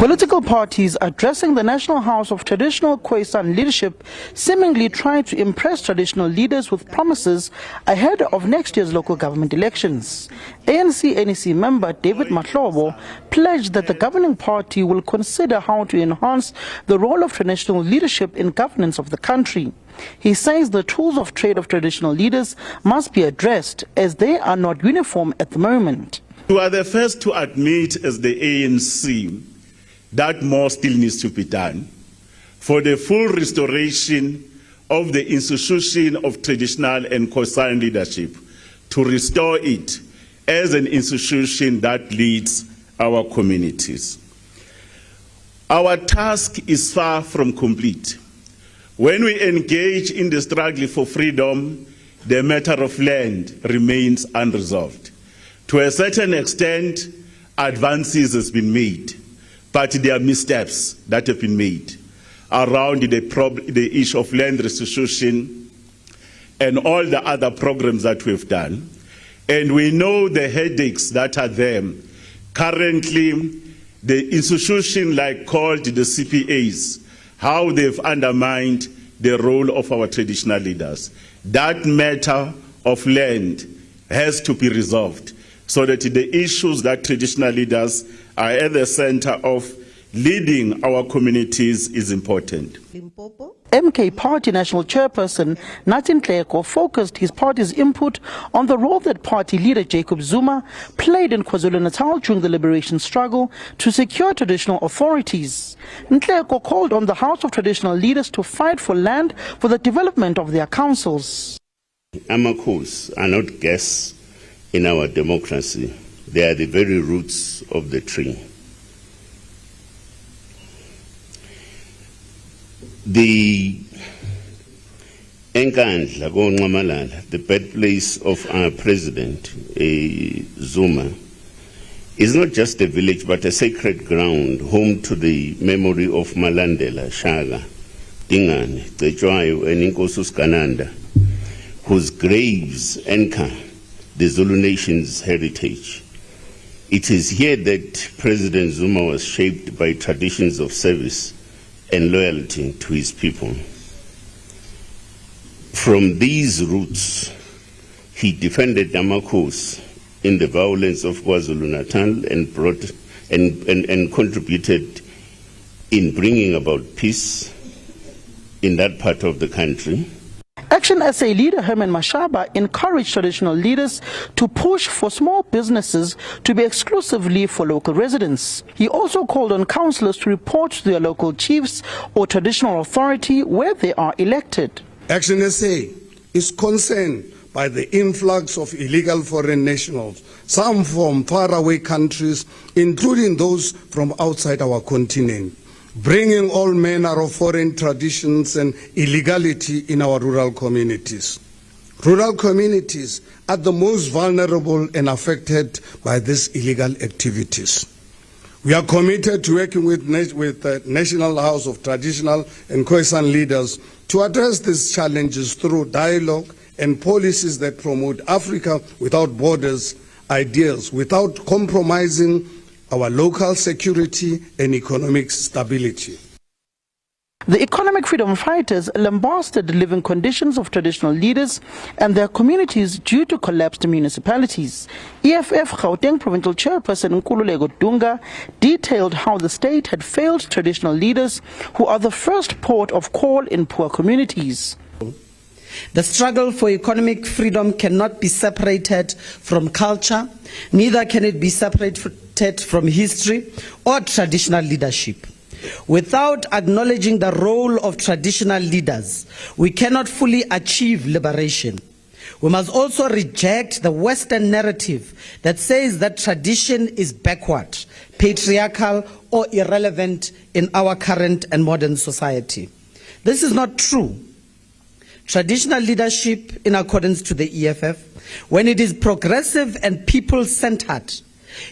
Political parties addressing the National House of Traditional Khoi-San leadership seemingly try to impress traditional leaders with promises ahead of next year's local government elections. ANC-NEC member David Mahlobo pledged that the governing party will consider how to enhance the role of traditional leadership in governance of the country. He says the tools of trade of traditional leaders must be addressed as they are not uniform at the moment. We are the first to admit as the ANC that more still needs to be done for the full restoration of the institution of traditional and Khoi-San leadership, to restore it as an institution that leads our communities. Our task is far from complete. When we engage in the struggle for freedom, the matter of land remains unresolved. To a certain extent, advances has been made, but there are missteps that have been made around the issue of land restitution and all the other programs that we've done. And we know the headaches that are there. Currently, the institution called the CPAs, how they've undermined the role of our traditional leaders. That matter of land has to be resolved so that the issues that traditional leaders are at the center of leading our communities is important. MK Party National Chairperson Nathi Nhleko focused his party's input on the role that party leader Jacob Zuma played in KwaZulu-Natal during the liberation struggle to secure traditional authorities. Nhleko called on the House of Traditional Leaders to fight for land for the development of their councils. Amakhosi are not guests in our democracy. They are the very roots of the tree. The Enkandla Nxamalala, the birthplace of our president, Zuma, is not just a village but a sacred ground, home to the memory of Malandela, Shaka, Dingane, Cetshwayo, and Inkosi uSigananda, whose graves anchor the Zulu nation's heritage. It is here that President Zuma was shaped by traditions of service and loyalty to his people. From these roots, he defended Amakhosi in the violence of KwaZulu-Natal and contributed in bringing about peace in that part of the country. ActionSA leader Herman Mashaba encouraged traditional leaders to push for small businesses to be exclusively for local residents. He also called on councillors to report to their local chiefs or traditional authority where they are elected. ActionSA is concerned by the influx of illegal foreign nationals, some from faraway countries, including those from outside our continent, bringing all manner of foreign traditions and illegality in our rural communities. Rural communities are the most vulnerable and affected by these illegal activities. We are committed to working with the National House of Traditional and Khoi-San leaders to address these challenges through dialogue and policies that promote Africa without borders ideals, without compromising our local security and economic stability. The economic freedom fighters lambasted the living conditions of traditional leaders and their communities due to collapsed municipalities. EFF Gauteng Provincial Chairperson Nkululeko Dunga detailed how the state had failed traditional leaders who are the first port of call in poor communities. The struggle for economic freedom cannot be separated from culture, neither can it be separated from history or traditional leadership. Without acknowledging the role of traditional leaders, we cannot fully achieve liberation. We must also reject the Western narrative that says that tradition is backward, patriarchal, or irrelevant in our current and modern society. This is not true. Traditional leadership, in accordance to the EFF, when it is progressive and people-centered,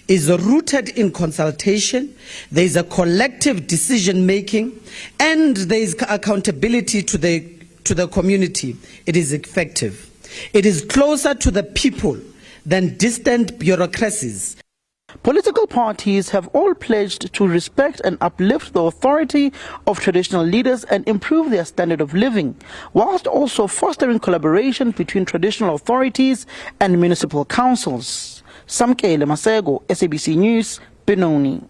is rooted in consultation, there is a collective decision-making, and there is accountability to the community. It is effective. It is closer to the people than distant bureaucracies. Political parties have all pledged to respect and uplift the authority of traditional leaders and improve their standard of living, whilst also fostering collaboration between traditional authorities and municipal councils. Samkele Masego, SABC News, Benoni.